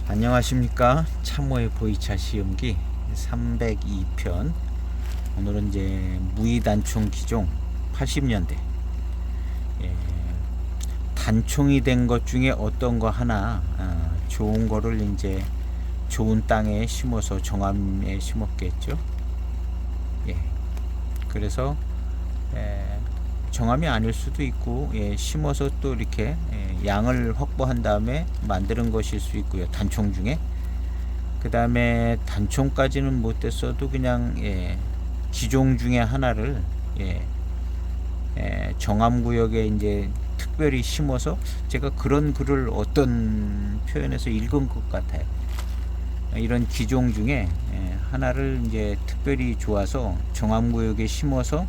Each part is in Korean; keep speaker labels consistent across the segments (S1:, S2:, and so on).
S1: 안녕하십니까. 참호의 보이차 시음기 302편. 오늘은 이제 무의단총 기종 80년대 단총이 된 것 중에 어떤 거 하나 좋은 거를 이제 좋은 땅에 심어서 정암에 심었겠죠. 예. 그래서 정암이 아닐 수도 있고, 심어서 또 이렇게 양을 확보한 다음에 만드는 것일 수 있고요. 단총 중에. 그 다음에 단총까지는 못했어도 그냥 기종 중에 하나를 정암구역에 이제 특별히 심어서, 제가 그런 글을 어떤 표현에서 읽은 것 같아요. 이런 기종 중에 하나를 이제 특별히 좋아서 정암구역에 심어서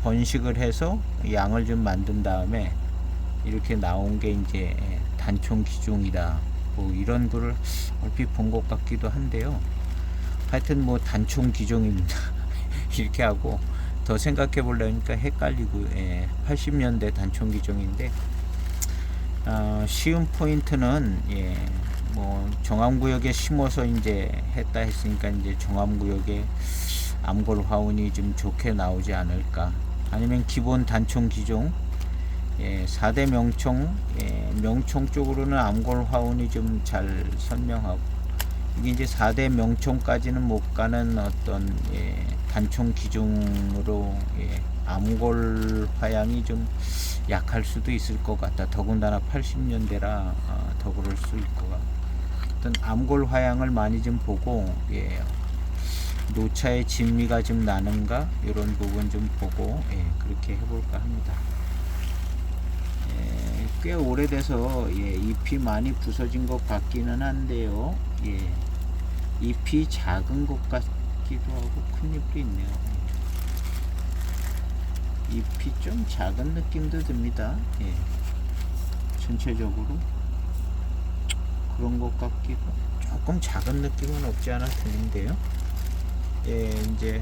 S1: 번식을 해서 양을 좀 만든 다음에 이렇게 나온 게 이제 단총 기종이다, 뭐 이런 거를 얼핏 본 것 같기도 한데요. 하여튼 뭐 단총 기종입니다. 이렇게 하고 더 생각해 보려니까 헷갈리고, 80년대 단총 기종인데, 쉬운 포인트는 뭐 정암구역에 심어서 이제 했다 했으니까 이제 정암구역에 암골 화운이 좀 좋게 나오지 않을까. 아니면 기본 단총 기종 4대 명총, 명총 쪽으로는 암골 화운이 좀 잘 선명하고, 이게 이제 4대 명총까지는 못 가는 어떤 단총 기종으로 암골 화양이 좀 약할 수도 있을 것 같다. 더군다나 80년대라 더 그럴 수 있을 것 같고, 어떤 암골 화양을 많이 좀 보고 노차의 진미가 좀 나는가 이런 부분 좀 보고 그렇게 해볼까 합니다. 꽤 오래돼서 잎이 많이 부서진 것 같기는 한데요. 잎이 작은 것 같기도 하고 큰 잎도 있네요. 잎이 좀 작은 느낌도 듭니다. 전체적으로 그런 것 같기도, 조금 작은 느낌은 없지 않아 드는데요. 이제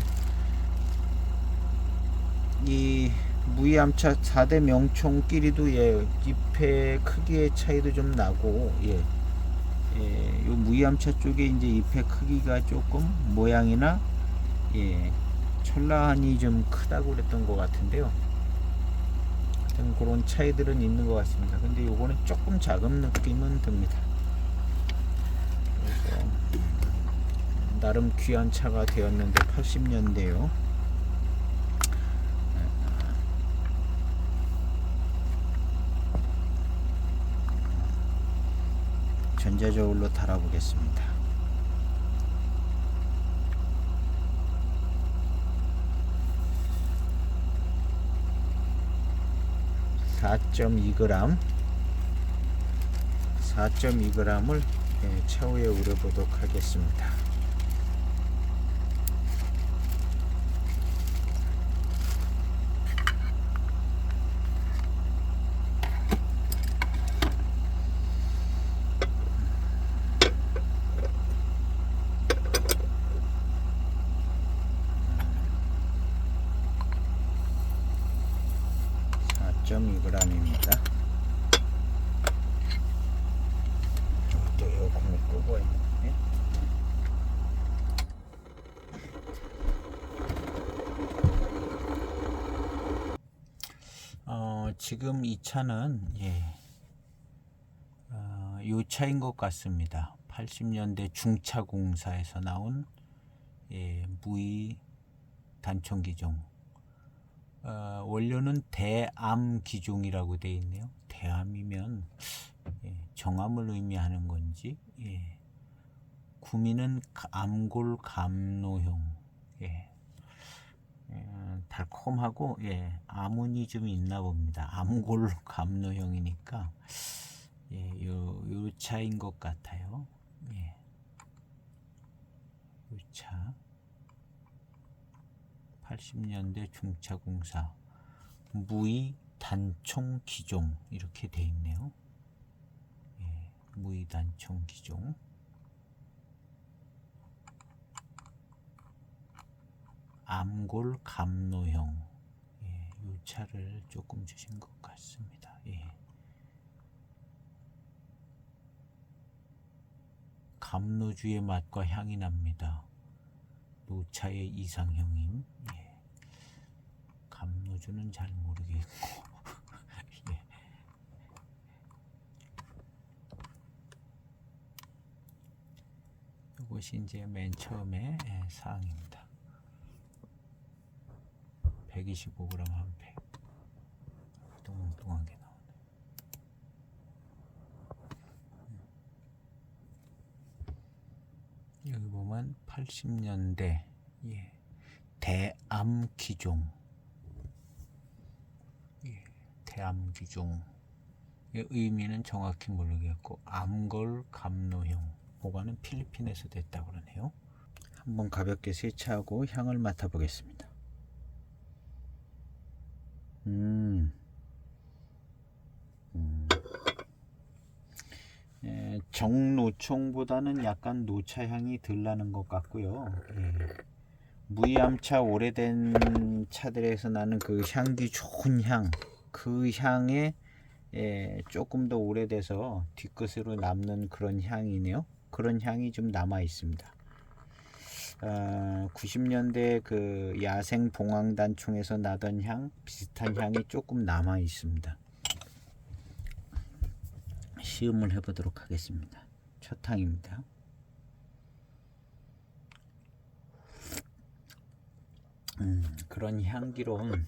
S1: 이 무이암차 4대 명총끼리도 잎의 크기의 차이도 좀 나고, 요 무이암차 쪽에 이제 잎의 크기가 조금 모양이나 철란이 좀 크다고 그랬던 것 같은데요. 그런 차이들은 있는 것 같습니다. 근데 요거는 조금 작은 느낌은 듭니다. 그래서 나름 귀한 차가 되었는데 80년대요. 전자저울로 달아보겠습니다. 4.2g 4.2g을 차후에 우려보도록 하겠습니다. 입니다. 또 에어컨을 끄고 있네. 지금 이 차는 요 차인 것 같습니다. 80년대 중차공사에서 나온 무의 단총 기종. 원료는 대암 기종이라고 되어 있네요. 대암이면 정암을 의미하는 건지, 구미는 암골 감노형, 달콤하고 암운이 좀 있나 봅니다. 암골 감노형이니까 요 차인 것 같아요. 요 차 80년대 중차공사 무의 단총 기종 이렇게 돼 있네요. 무의 단총 기종 암골 감노형, 이 차를 조금 주신 것 같습니다. 감로주의 맛과 향이 납니다. 노차의 이상형인 감로주는 잘 모르겠고 예. 이것이 이제 맨 처음에 사항입니다. 125g 한 팩. 뚱뚱하게 나오네. 여기 보면 80년대 대암기종, 대암기종. 의미는 정확히 모르겠고 암골 감로형. 보관은 필리핀에서 됐다고 그러네요. 한번 가볍게 세차하고 향을 맡아보겠습니다. 정노총보다는 약간 노차향이 덜 나는 것 같고요. 무이암차 오래된 차들에서 나는 그 향기 좋은 향, 그 향에 조금 더 오래돼서 뒤끝으로 남는 그런 향이네요. 그런 향이 좀 남아 있습니다. 90년대 그 야생 봉황단총에서 나던 향, 비슷한 향이 조금 남아 있습니다. 시음을 해보도록 하겠습니다. 첫 향입니다. 그런 향기로운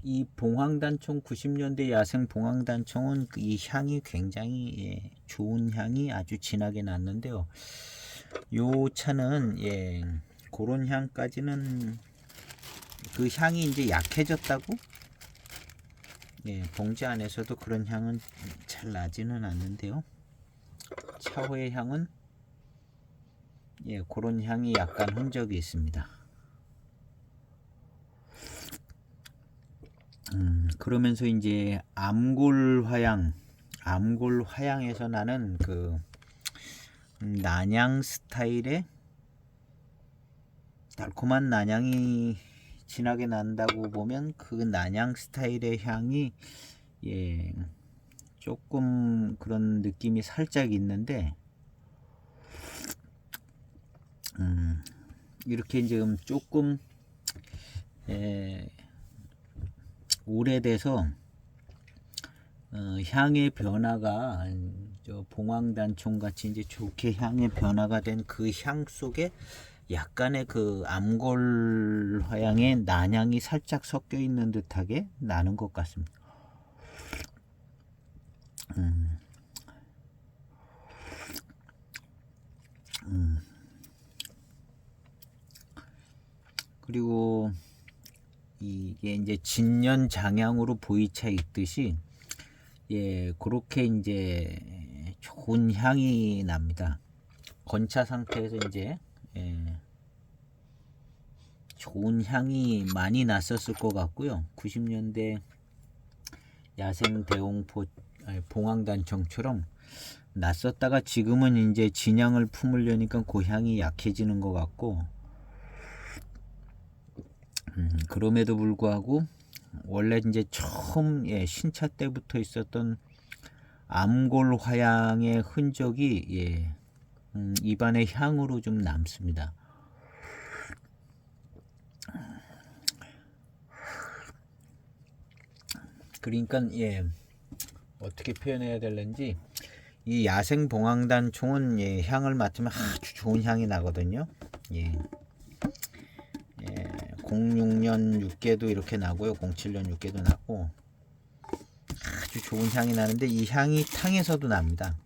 S1: 이 봉황단총 90년대 야생 봉황단총은 이 향이 굉장히 좋은 향이 아주 진하게 났는데요. 요 차는 그런 향까지는 그 향이 이제 약해졌다고 봉지 안에서도 그런 향은 잘 나지는 않는데요. 차후의 향은 그런 향이 약간 흔적이 있습니다. 그러면서 이제 암골화양에서 나는 그 난향 스타일의 달콤한 난향이 진하게 난다고 보면 그 난향 스타일의 향이 조금 그런 느낌이 살짝 있는데 이렇게 이제 조금 오래돼서 향의 변화가 봉황단총 같이 이제 좋게 향의 변화가 된 그 향 속에 약간의 그 암골 화향의 난향이 살짝 섞여 있는 듯하게 나는 것 같습니다. 그리고 이게 이제 진년 장향으로 보이차 있듯이 그렇게 이제 좋은 향이 납니다. 건차 상태에서 이제 좋은 향이 많이 났었을 것 같고요. 90년대 야생 대홍포 봉황단총처럼 났었다가 지금은 이제 진향을 품으려니까 그 향이 약해지는 것 같고, 그럼에도 불구하고 원래 이제 처음 신차 때부터 있었던 암골 화향의 흔적이 입안의 향으로 좀 남습니다. 그러니까 어떻게 표현해야 될는지, 이 야생 봉황단총은 향을 맡으면 아주 좋은 향이 나거든요. 06년 6개도 이렇게 나고요. 07년 6개도 나고 아주 좋은 향이 나는데, 이 향이 탕에서도 납니다.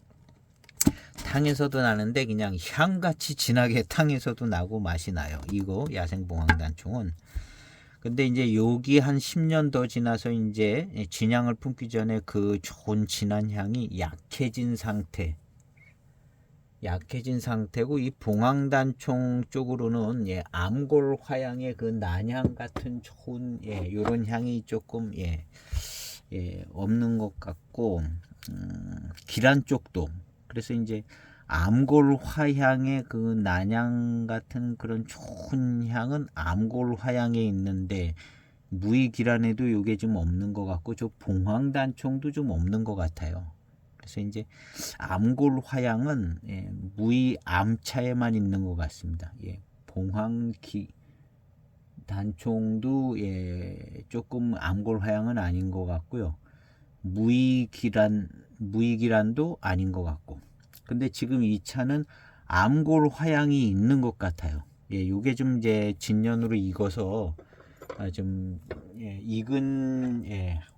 S1: 탕에서도 나는데 그냥 향같이 진하게 탕에서도 나고 맛이 나요. 이거 야생 봉황단총은. 근데 이제 여기 한 10년 더 지나서 이제 진향을 품기 전에 그 좋은 진한 향이 약해진 상태고, 이 봉황단총 쪽으로는 암골 화향의 그 난향 같은 좋은 요런 향이 조금 없는 것 같고, 기란 쪽도 그래서 이제 암골 화향의 그 난향 같은 그런 좋은 향은 암골 화향에 있는데, 무의기란에도 요게 좀 없는 것 같고 저 봉황단총도 좀 없는 것 같아요. 그래서 이제 암골화양은 무의 암차에만 있는 것 같습니다. 봉황기 단총도 조금 암골화양은 아닌 것 같고요. 무의기란도 아닌 것 같고. 근데 지금 이 차는 암골화양이 있는 것 같아요. 요게 좀 이제 진년으로 익어서 좀 익은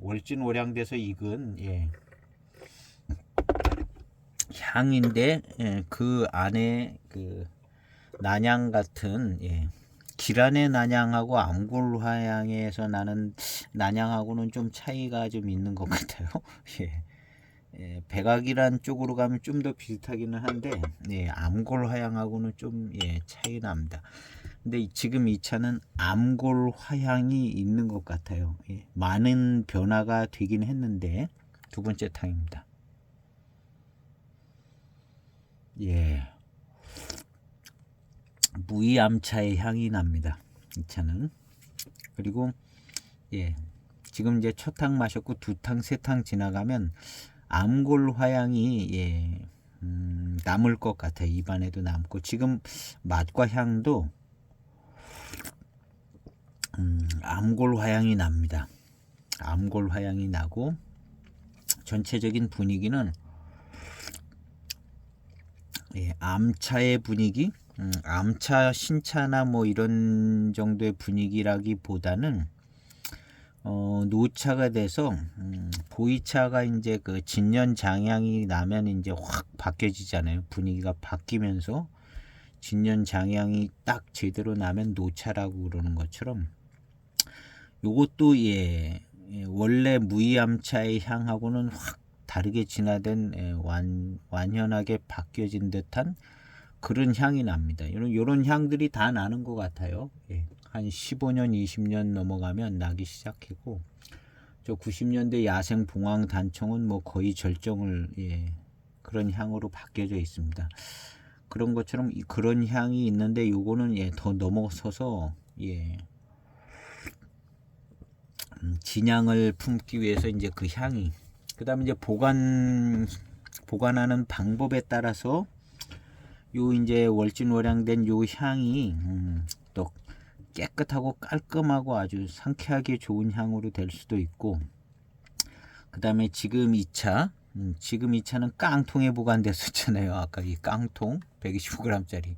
S1: 월진오량돼서 익은 향인데 그 안에 그 난향 같은 기란의 난향하고 암골화양에서 나는 난향하고는 좀 차이가 좀 있는 것 같아요. 백악이란 쪽으로 가면 좀 더 비슷하기는 한데 암골화양하고는 좀 차이 납니다. 근데 지금 이 차는 암골화양이 있는 것 같아요. 많은 변화가 되긴 했는데 두 번째 탕입니다. 무이암차의 향이 납니다. 이 차는. 그리고 지금 이제 첫 탕 마셨고 두 탕, 세 탕 지나가면 암골화양이 남을 것 같아요. 입안에도 남고 지금 맛과 향도 암골화양이 납니다. 암골화양이 나고 전체적인 분위기는 암차의 분위기, 암차 신차나 뭐 이런 정도의 분위기라기보다는 노차가 돼서 보이차가 이제 그 진년 장향이 나면 이제 확 바뀌어지잖아요. 분위기가 바뀌면서 진년 장향이 딱 제대로 나면 노차라고 그러는 것처럼 요것도 원래 무이암차의 향하고는 확 다르게 진화된 완연하게 바뀌어진 듯한 그런 향이 납니다. 이런 향들이 다 나는 것 같아요. 한 15년, 20년 넘어가면 나기 시작하고 저 90년대 야생 봉황 단청은 뭐 거의 절정을 그런 향으로 바뀌어져 있습니다. 그런 것처럼 그런 향이 있는데 요거는 더 넘어서서 진향을 품기 위해서 이제 그 향이 그다음에 이제 보관하는 방법에 따라서 요 이제 월진월양된 요 향이 또 깨끗하고 깔끔하고 아주 상쾌하게 좋은 향으로 될 수도 있고 그다음에 지금 이 차는 깡통에 보관됐었잖아요. 아까 이 깡통 125g짜리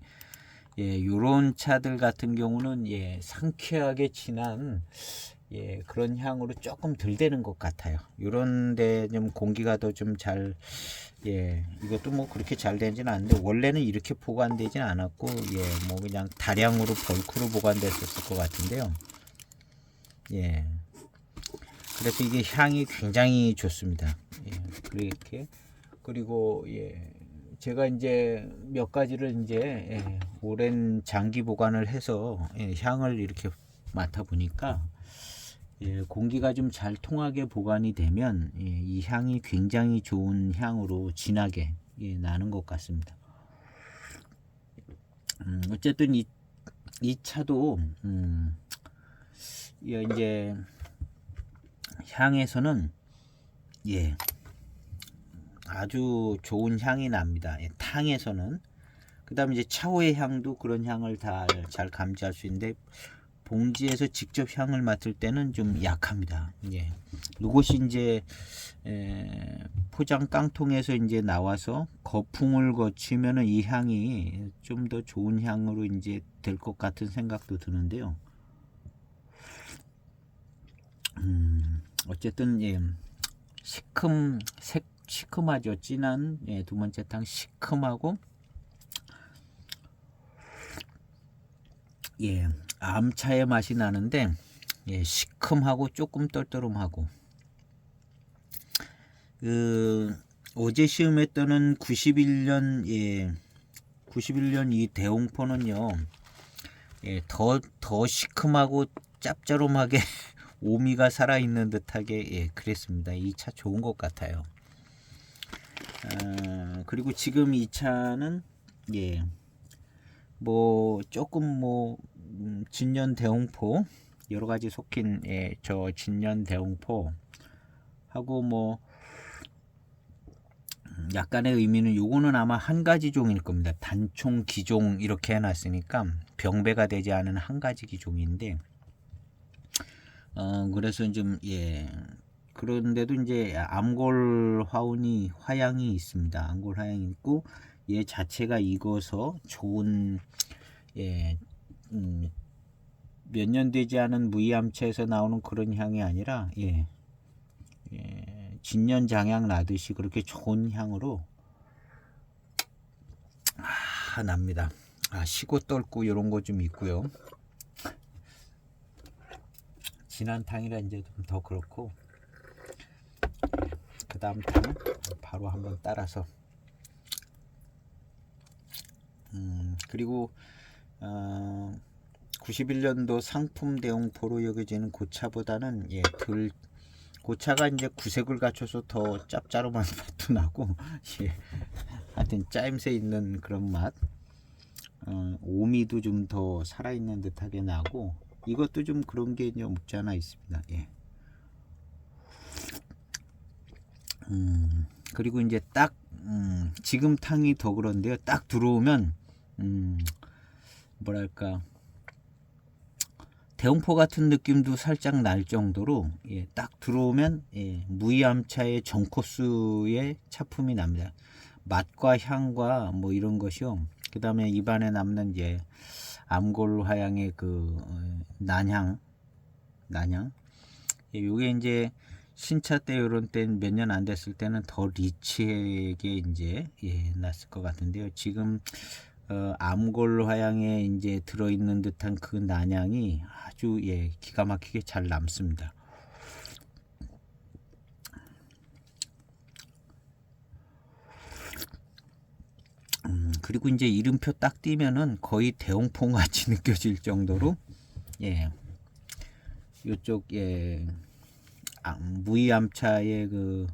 S1: 요런 차들 같은 경우는 상쾌하게 진한 그런 향으로 조금 덜 되는 것 같아요. 요런데 좀 공기가 더 좀 잘 이것도 뭐 그렇게 잘 되지는 않는데 원래는 이렇게 보관되진 않았고 뭐 그냥 다량으로 벌크로 보관됐었을 것 같은데요. 그래서 이게 향이 굉장히 좋습니다. 그렇게 그리고 제가 이제 몇 가지를 이제 오랜 장기 보관을 해서 향을 이렇게 맡아 보니까 공기가 좀 잘 통하게 보관이 되면 이 향이 굉장히 좋은 향으로 진하게 나는 것 같습니다. 어쨌든 이 차도 이제 향에서는 아주 좋은 향이 납니다. 탕에서는 그 다음에 이제 차후의 향도 그런 향을 다 잘 감지할 수 있는데 봉지에서 직접 향을 맡을 때는 좀 약합니다. 이것이 이제 포장 깡통에서 이제 나와서 거풍을 거치면은 이 향이 좀 더 좋은 향으로 이제 될 것 같은 생각도 드는데요. 어쨌든 시큼하죠. 진한 두 번째 탕 시큼하고 암차의 맛이 나는데 시큼하고 조금 떨떠름하고 어제 시음했던 91년 이 대홍포는요 더 시큼하고 짭조름하게 오미가 살아있는 듯하게 그랬습니다. 이 차 좋은 것 같아요. 그리고 지금 이 차는 뭐 조금 뭐 진년 대홍포 여러 가지 속힌 저 진년 대웅포 하고 뭐 약간의 의미는 요거는 아마 한 가지 종일 겁니다. 단총 기종 이렇게 해놨으니까 병배가 되지 않은 한 가지 기종인데 그래서 좀 그런데도 이제 암골 화운이 화양이 있습니다. 암골 화양이 있고 얘 자체가 익어서 좋은 몇 년 되지 않은 무이암차에서 나오는 그런 향이 아니라 진년장향 나듯이 그렇게 좋은 향으로 납니다. 시고 떨고 이런 거 좀 있고요. 진한 탕이라 이제 좀 더 그렇고 그 다음 탕 바로 한번 따라서 그리고 91년도 상품 대용포로 여겨지는 고차보다는 덜 고차가 이제 구색을 갖춰서 더 짭짤한 맛도 나고 하여튼 짜임새 있는 그런 맛 오미도 좀 더 살아있는 듯하게 나고 이것도 좀 그런 게 없지 않아 있습니다. 그리고 이제 딱 지금 탕이 더 그런데요. 딱 들어오면 뭐랄까 대홍포 같은 느낌도 살짝 날 정도로 딱 들어오면 무이암차의 전코스의 차품이 납니다. 맛과 향과 뭐 이런 것이요. 그 다음에 입안에 남는 이제 암골 화양의 그 난향 요게 이제 신차 때 요런 때 몇 년 안 됐을 때는 더 리치하게 이제 났을 것 같은데요. 지금 암골 화양에 이제 들어있는 듯한 그 난향이 아주 기가 막히게 잘 남습니다. 그리고 이제 이름표 딱 띄면은 거의 대홍포 같이 느껴질 정도로 요쪽 무이암차의 그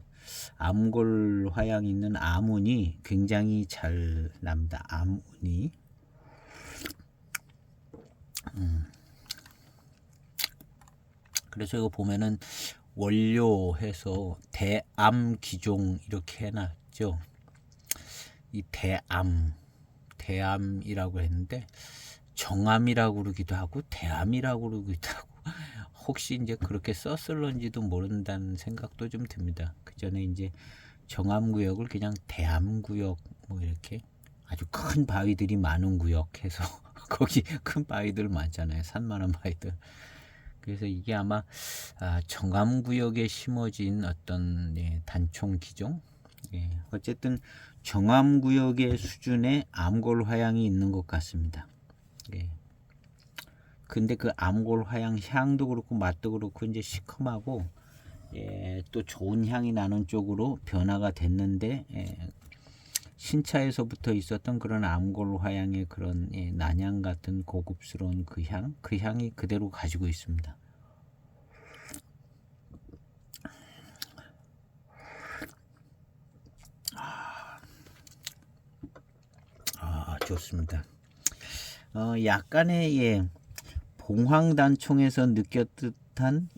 S1: 암골 화양 있는 암운이 굉장히 잘 납니다. 암운이 그래서 이거 보면은 원료해서 대암 기종 이렇게 해놨죠. 이 대암이라고 했는데 정암이라고 그러기도 하고 대암이라고 그러기도 하고 혹시 이제 그렇게 썼을런지도 모른다는 생각도 좀 듭니다. 그 전에 이제 정암구역을 그냥 대암구역 뭐 이렇게 아주 큰 바위들이 많은 구역 해서 거기 큰 바위들 많잖아요. 산만한 바위들. 그래서 이게 아마 정암구역에 심어진 어떤 단총 기종 어쨌든 정암구역의 수준의 암골 화양이 있는 것 같습니다. 근데 그 암골 화양 향도 그렇고 맛도 그렇고 이제 시큼하고 또 좋은 향이 나는 쪽으로 변화가 됐는데 신차에서부터 있었던 그런 암골 화양의 그런 난향 같은 고급스러운 그 향이 그대로 가지고 있습니다. 좋습니다. 약간의 봉황단총에서 느꼈듯한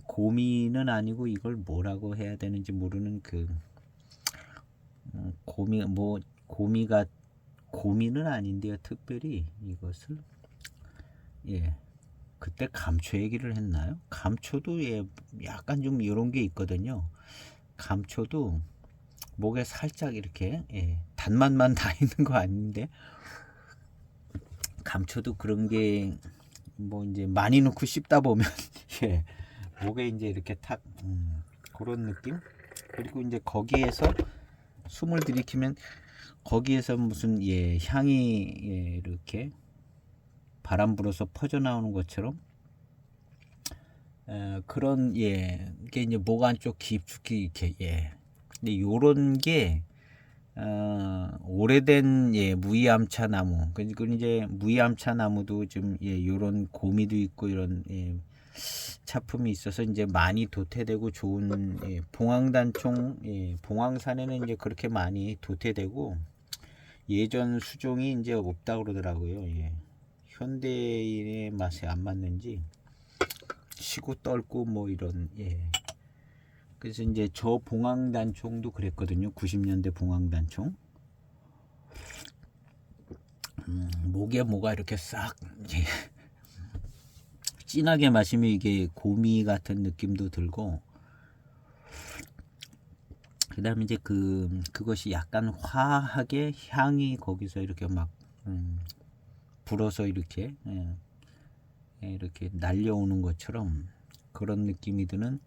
S1: 고미는 아니고 이걸 뭐라고 해야 되는지 모르는 그 고미는 아닌데요. 특별히 이것을 그때 감초 얘기를 했나요? 감초도 약간 좀 이런 게 있거든요. 감초도 목에 살짝 이렇게 단맛만 다 있는 거 아닌데 감초도 그런 게 뭐 이제 많이 넣고 씹다 보면 목에 이제 이렇게 탁 그런 느낌. 그리고 이제 거기에서 숨을 들이키면 거기에서 무슨 향이 이렇게 바람 불어서 퍼져 나오는 것처럼 그런 이게 이제 목 안쪽 깊숙이 이렇게 근데 요런 게 오래된 무이암차 나무 그리고 이제 무이암차 나무도 좀 요런 고미도 있고 이런 차품이 있어서 이제 많이 도태되고 좋은 봉황단총 봉황산에는 이제 그렇게 많이 도태되고 예전 수종이 이제 없다 그러더라고요. 현대인의 맛에 안 맞는지 치고 떨고 뭐 이런 예. 그래서 이제 저 봉황단총도 그랬거든요. 90년대 봉황단총. 목에 뭐가 이렇게 싹 예. 진하게 마시면 이게 고미 같은 느낌도 들고, 그다음에 이제 그것이 약간 화하게 향이 거기서 이렇게 막 불어서 이렇게 이렇게 날려오는 것처럼 그런 느낌이 드는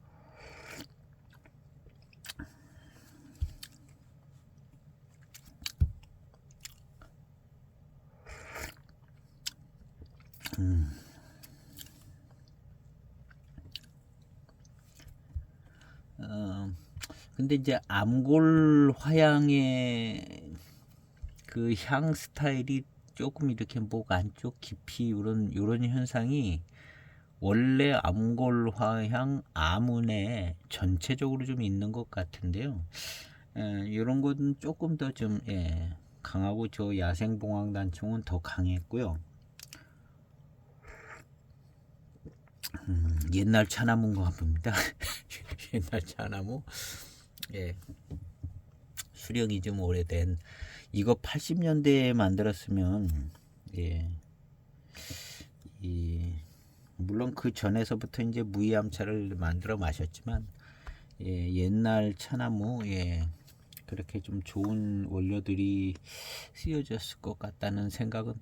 S1: 근데 이제 암골 화향의 그 향 스타일이 조금 이렇게 목 안쪽 깊이 요런 현상이 원래 암골 화향 아문에 전체적으로 좀 있는 것 같은데요. 이런 것은 조금 더 좀 강하고, 저 야생봉황단총은 더 강했고요. 옛날 차나무인 것 같습니다. 옛날 차나무. 예. 수령이 좀 오래된, 이거 80년대에 만들었으면 물론 그 전에서부터 이제 무이암차를 만들어 마셨지만 옛날 차나무 그렇게 좀 좋은 원료들이 쓰여졌을 것 같다는 생각은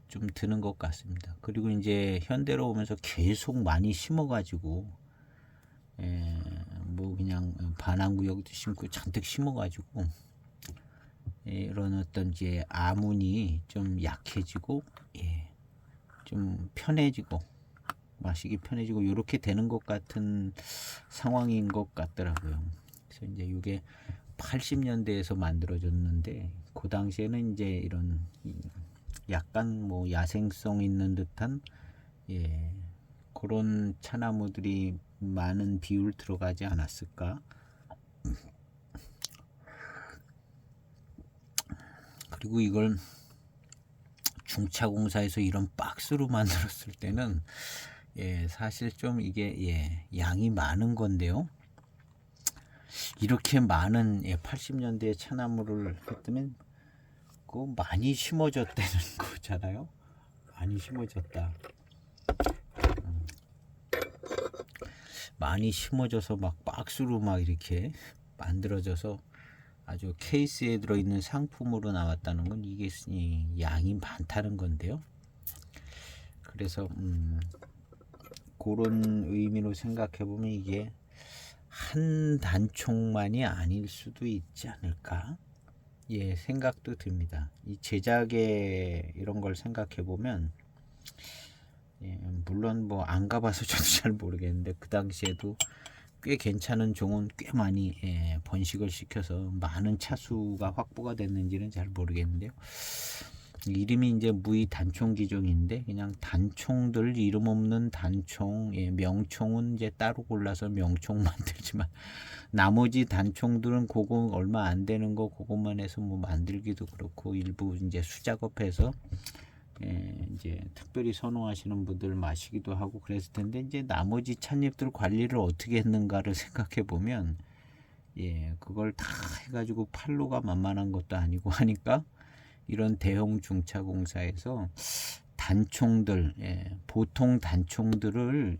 S1: 좀 드는 것 같습니다. 그리고 이제 현대로 오면서 계속 많이 심어가지고 뭐 그냥 반환구역도 심고 잔뜩 심어가지고 이런 어떤 이제 아문이 좀 약해지고 좀 편해지고 마시기 편해지고 이렇게 되는 것 같은 상황인 것 같더라고요. 그래서 이제 이게 80년대에서 만들어졌는데, 그 당시에는 이제 이런 약간 뭐 야생성 있는 듯한 그런 차나무들이 많은 비율 들어가지 않았을까. 그리고 이걸 중차공사에서 이런 박스로 만들었을 때는 사실 좀 이게 양이 많은 건데요. 이렇게 많은 80년대 차나무를 했다면 그거 많이 심어졌다는 거잖아요. 많이 심어졌다. 많이 심어져서 막 박스로 막 이렇게 만들어져서 아주 케이스에 들어있는 상품으로 나왔다는 건 이게 양이 많다는 건데요. 그래서 그런 의미로 생각해 보면 이게 한 단총만이 아닐 수도 있지 않을까 생각도 듭니다. 이 제작에 이런 걸 생각해 보면 물론 뭐 안 가봐서 저도 잘 모르겠는데, 그 당시에도 꽤 괜찮은 종은 꽤 많이 번식을 시켜서 많은 차수가 확보가 됐는지는 잘 모르겠는데요. 이름이 이제 무이 단총 기종인데, 그냥 단총들, 이름 없는 단총, 명총은 이제 따로 골라서 명총 만들지만 나머지 단총들은 그거 얼마 안 되는 거 그것만 해서 뭐 만들기도 그렇고, 일부 이제 수작업해서 이제 특별히 선호하시는 분들 마시기도 하고 그랬을 텐데, 이제 나머지 찻잎들 관리를 어떻게 했는가를 생각해 보면 그걸 다 해가지고 판로가 만만한 것도 아니고 하니까, 이런 대형 중차공사에서 단총들 보통 단총들을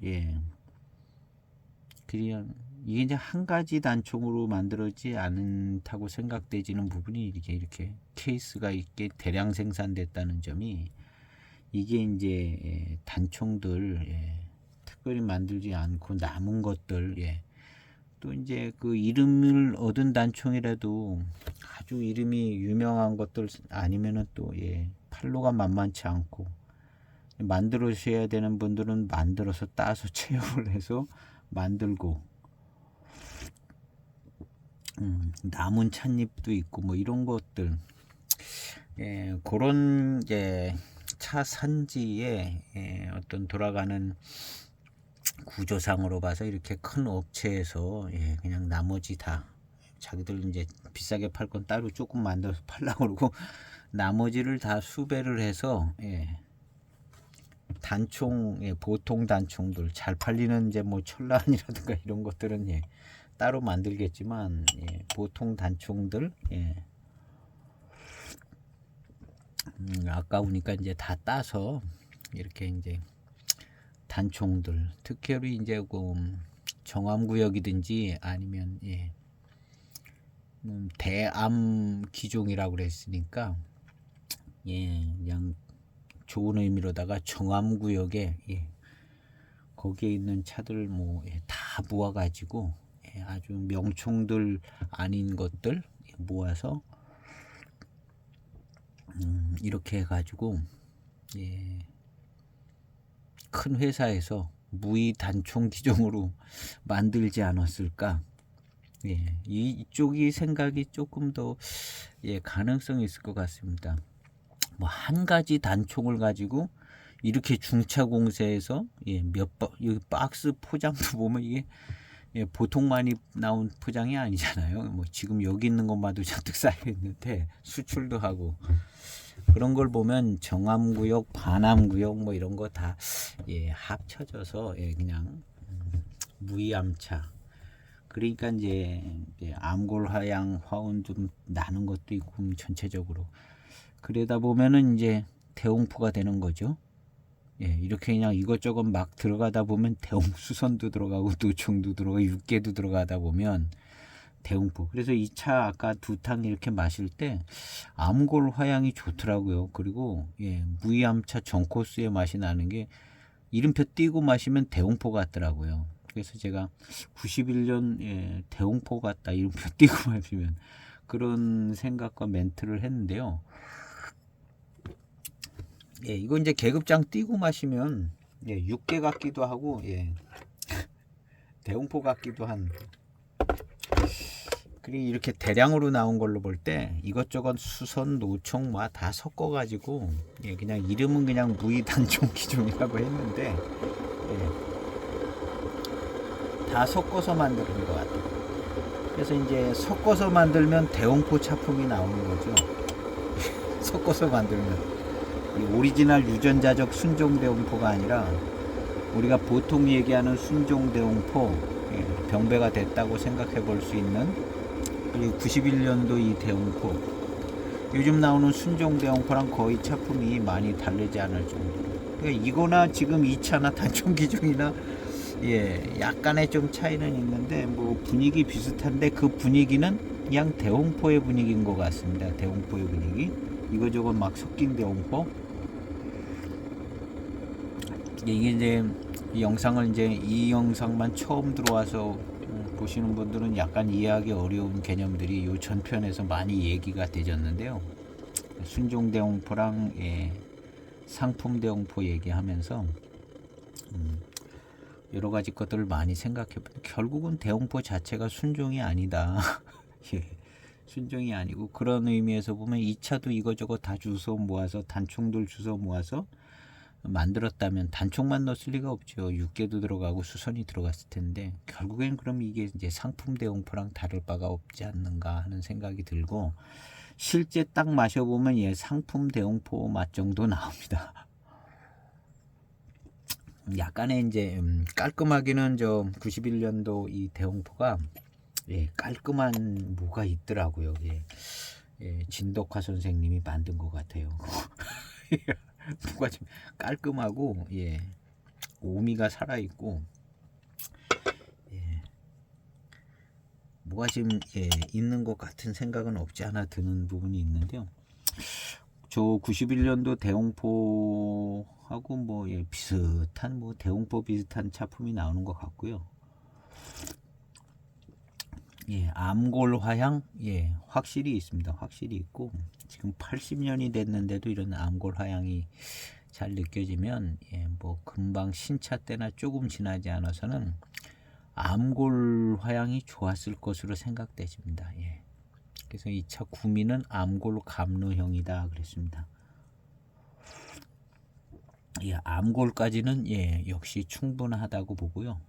S1: 그냥 이게 이제 한 가지 단총으로 만들어지지 않다고 생각되지는 부분이 이렇게 케이스가 있게 대량 생산됐다는 점이, 이게 이제 단총들 특별히 만들지 않고 남은 것들 또 이제 그 이름을 얻은 단총이라도 아주 이름이 유명한 것들 아니면은 또 판로가 만만치 않고, 만들어셔야 되는 분들은 만들어서 따서 체험을 해서 만들고 남은 찻잎도 있고 뭐 이런 것들 그런 차 산지에 어떤 돌아가는 구조상으로 봐서 이렇게 큰 업체에서 그냥 나머지 다 자기들 이제 비싸게 팔 건 따로 조금 만들어서 팔라고 그러고, 나머지를 다 수배를 해서 단총, 예, 보통 단총들 잘 팔리는 이제 뭐 철란이라든가 이런 것들은 예, 따로 만들겠지만 예, 보통 단총들 예, 아까우니까 이제 다 따서 이렇게 이제 단총들 특별히 이제 그 정암구역이든지 아니면 예, 대암 기종이라고 그랬으니까 예, 그냥 좋은 의미로다가 정암구역에 예, 거기에 있는 차들 뭐 다 모아가지고 예, 아주 명총들 아닌 것들 모아서 이렇게 해가지고 예, 큰 회사에서 무의 단총 기종으로 만들지 않았을까. 예, 이쪽이 생각이 조금 더 예, 가능성이 있을 것 같습니다. 뭐 한 가지 단총을 가지고 이렇게 중차 공세에서 예, 여기 박스 포장도 보면 이게 예, 보통 많이 나온 포장이 아니잖아요. 뭐 지금 여기 있는 것만도 잔뜩 쌓여 있는데 수출도 하고 그런 걸 보면 정암구역, 반암구역 뭐 이런 거 다 예, 합쳐져서 예, 그냥 무이암차. 그러니까 이제 암골화양 화운 좀 나는 것도 있고 전체적으로 그러다 보면은 이제 대홍포가 되는 거죠. 예, 이렇게 그냥 이것저것 막 들어가다 보면 대홍수선도 들어가고 노총도 들어가고 육개도 들어가다 보면 대홍포. 그래서 이 차 아까 두 탕 이렇게 마실 때 암골 화향이 좋더라고요. 그리고 예, 무이암차 전코스의 맛이 나는 게 이름표 띄고 마시면 대홍포 같더라고요. 그래서 제가 91년 예, 대홍포 같다 이름표 띄고 마시면 그런 생각과 멘트를 했는데요. 예, 이거 이제 계급장 띄고 마시면 예, 육개 같기도 하고 예, 대홍포 같기도 한. 그리고 이렇게 대량으로 나온 걸로 볼 때 이것저것 수선, 노총 다 섞어가지고 예, 그냥 이름은 그냥 무의단총 기종이라고 했는데 예, 다 섞어서 만드는 것 같아요. 그래서 이제 섞어서 만들면 대홍포 차품이 나오는 거죠. 섞어서 만들면. 오리지널 유전자적 순종대홍포가 아니라 우리가 보통 얘기하는 순종대홍포 예, 병배가 됐다고 생각해 볼 수 있는 그리고 91년도 이 대홍포 요즘 나오는 순종대홍포랑 거의 차품이 많이 다르지 않을 정도로 그러니까 이거나 지금 2차나 단총 기종이나 예, 약간의 좀 차이는 있는데 뭐 분위기 비슷한데 그 분위기는 그냥 대홍포의 분위기인 것 같습니다. 대홍포의 분위기 이거저거 막 섞인 대홍포 이게 이제 이 영상을 이제 이 영상만 처음 들어와서 보시는 분들은 약간 이해하기 어려운 개념들이 요 전편에서 많이 얘기가 되졌는데요. 순종대홍포랑 예, 상품대홍포 얘기하면서 여러 가지 것들을 많이 생각해보면 결국은 대홍포 자체가 순종이 아니다. 예, 순종이 아니고 그런 의미에서 보면 2차도 이거저거 다 주워 모아서 단총들 주워 모아서 만들었다면 단총만 넣었을 리가 없죠. 육개도 들어가고 수선이 들어갔을 텐데 결국엔 그럼 이게 이제 상품 대홍포랑 다를 바가 없지 않는가 하는 생각이 들고 실제 딱 마셔보면 예, 상품 대홍포 맛 정도 나옵니다. 약간의 이제 깔끔하기는 저 91년도 이 대홍포가 예, 깔끔한 뭐가 있더라고요. 예, 예, 진덕화 선생님이 만든 것 같아요. 뭐가 좀 깔끔하고 예, 오미가 살아있고 예, 뭐가 지금 예, 있는 것 같은 생각은 없지 않아 드는 부분이 있는데요. 저 91년도 대홍포하고 뭐 예, 비슷한 뭐 대홍포 비슷한 차품이 나오는 것 같고요. 예, 암골 화향 예, 확실히 있습니다. 확실히 있고 지금 80년이 됐는데도 이런 암골 화향이 잘 느껴지면 예, 뭐 금방 신차 때나 조금 지나지 않아서는 암골 화향이 좋았을 것으로 생각되십니다. 예. 그래서 이 차 구미는 암골 감로형이다 그랬습니다. 예, 암골까지는 예, 역시 충분하다고 보고요.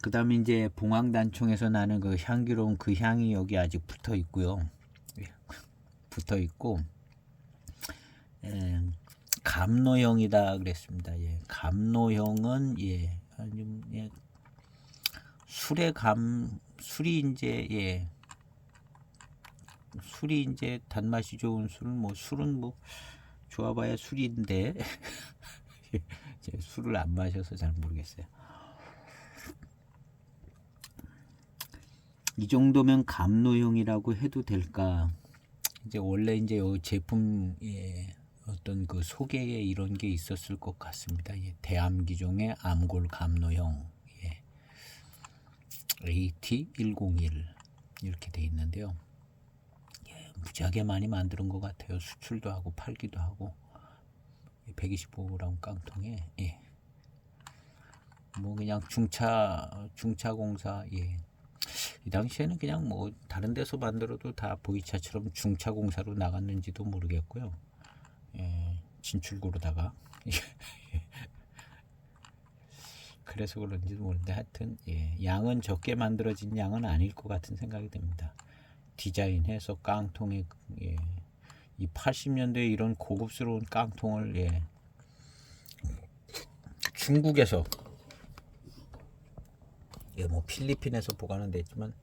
S1: 그 다음에 이제 봉황단총에서 나는 그 향기로운 그 향이 여기 아직 붙어 있고요. 예, 붙어 있고 예, 감노형이다 그랬습니다. 예, 감노형은 예, 아니, 예, 술이 이제 예, 술이 이제 단맛이 좋은 술, 뭐 술은 뭐 좋아봐야 술인데 제 술을 안 마셔서 잘 모르겠어요. 이 정도면 감노형이라고 해도 될까? 이제 원래 이제 이 제품에 어떤 그 소개에 이런 게 있었을 것 같습니다. 예, 대암기종의 암골 감노형 예, AT101 이렇게 돼 있는데요. 예, 무지하게 많이 만드는 것 같아요. 수출도 하고 팔기도 하고 125g 깡통에 예. 뭐 그냥 중차공사 예. 이 당시에는 그냥 뭐 다른 데서 만들어도 다 보이차처럼 중차공사로 나갔는지도 모르겠고요. 예, 진출고로다가 그래서 그런지도 모르는데 하여튼 예, 양은 적게 만들어진 양은 아닐 것 같은 생각이 듭니다. 디자인해서 깡통에 예, 이 80년대에 이런 고급스러운 깡통을 예, 중국에서 예, 뭐 필리핀에서 보관은 됐지만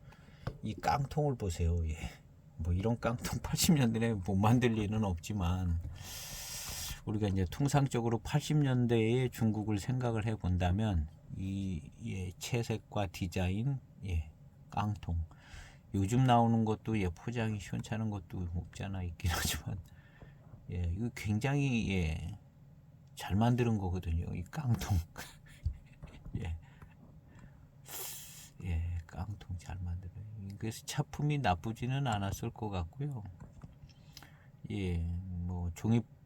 S1: 이 깡통을 보세요. 예. 뭐 이런 깡통 80년대에 못 만들 리는 없지만 우리가 이제 통상적으로 80년대에 중국을 생각을 해 본다면 이 예, 채색과 디자인, 예, 깡통. 요즘 나오는 것도 예, 포장이 시원찮은 것도 없지 않아 있긴 하지만 예, 이거 굉장히 예, 잘 만드는 거거든요. 이 깡통. 예. 예, 깡통 잘 만들어요. 그래서 차품이 나쁘지는 않았을 것 같고요. 예, 뭐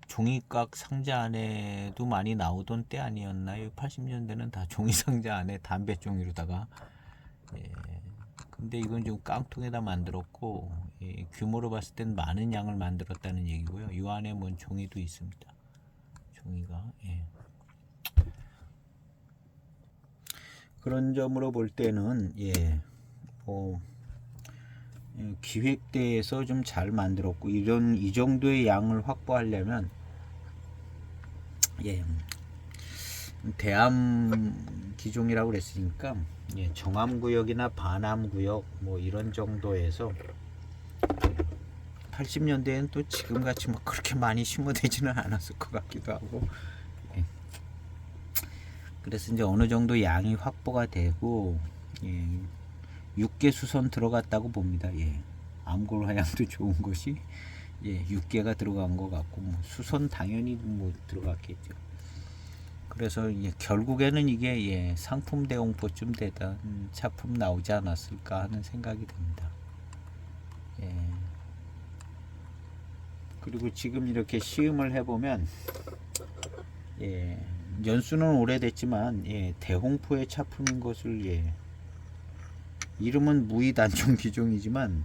S1: 종이깍 상자 안에도 많이 나오던 때 아니었나요? 80년대는 다 종이 상자 안에 담배 종이로다가 예, 근데 이건 좀 깡통에다 만들었고 예, 규모로 봤을 땐 많은 양을 만들었다는 얘기고요. 이 안에 뭔 종이도 있습니다. 종이가 예. 그런 점으로 볼 때는 예, 뭐 기획대에서 좀 잘 만들었고 이 정도의 양을 확보하려면 예, 대암 기종이라고 그랬으니까 예, 정암구역이나 반암구역 뭐 이런 정도에서 80년대엔 또 지금같이 뭐 그렇게 많이 심어대지는 않았을 것 같기도 하고 예. 그래서 이제 어느 정도 양이 확보가 되고 예, 6개 수선 들어갔다고 봅니다. 예. 암골 화양도 좋은 것이 예, 6개가 들어간 것 같고 뭐 수선 당연히 뭐 들어갔겠죠. 그래서 예, 결국에는 이게 예, 상품 대용포쯤 되던 차품 나오지 않았을까 하는 생각이 듭니다. 예. 그리고 지금 이렇게 시음을 해보면 예, 연수는 오래됐지만 예, 대홍포의 차품인 것을 예, 이름은 무의단종 기종이지만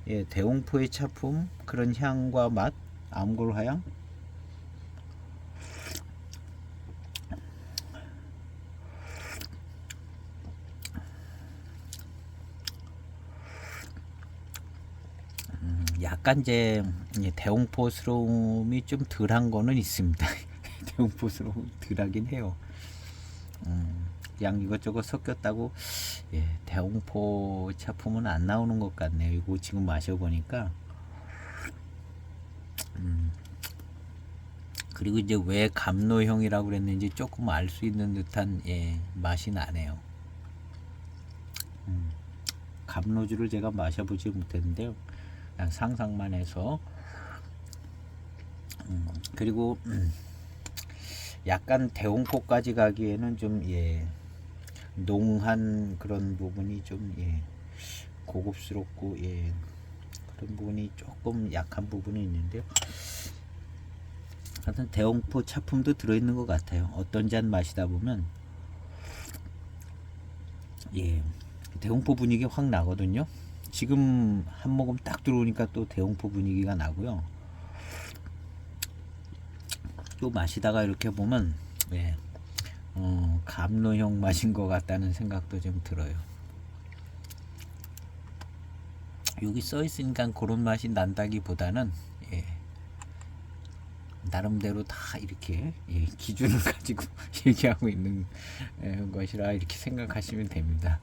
S1: 예, 대홍포의 차품 그런 향과 맛 암골화양 약간 이제 대홍포스러움이 좀 덜한 거는 있습니다. 대홍포스러움이 덜하긴 해요. 양 이것저것 섞였다고 예, 대홍포 차품은 안 나오는 것 같네요. 이거 지금 마셔보니까 그리고 이제 왜 감노형이라고 그랬는지 조금 알 수 있는 듯한 예, 맛이 나네요. 감노주를 제가 마셔보지 못했는데요. 그냥 상상만 해서 그리고 약간 대홍포까지 가기에는 좀 예, 농한 그런 부분이 좀 예, 고급스럽고 예, 그런 부분이 조금 약한 부분이 있는데요. 하여튼 대홍포 차품도 들어있는 것 같아요. 어떤 잔 마시다 보면 예, 대홍포 분위기 확 나거든요. 지금 한 모금 딱 들어오니까 또 대홍포 분위기가 나고요. 또 마시다가 이렇게 보면 예, 감로형 맛인 것 같다는 생각도 좀 들어요. 여기 써 있으니까 그런 맛이 난다기보다는 예, 나름대로 다 이렇게 기준을 가지고 얘기하고 있는 것이라 이렇게 생각하시면 됩니다.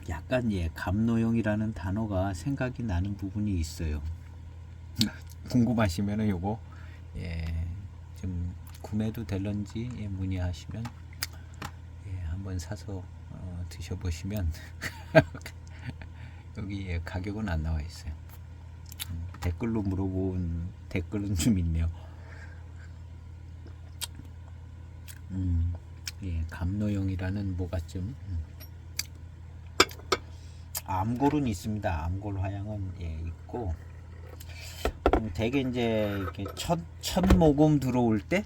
S1: 약간 감노형이라는 단어가 생각이 나는 부분이 있어요. 궁금하시면은 요거 좀 구매도 될런지 문의하시면 한번 사서 드셔보시면 여기 가격은 안 나와 있어요. 댓글로 물어본 댓글은 좀 있네요. 감노형이라는 뭐가 좀 암골은 있습니다. 암골 화양은 있고 되게 이제 이렇게 첫 모금 들어올 때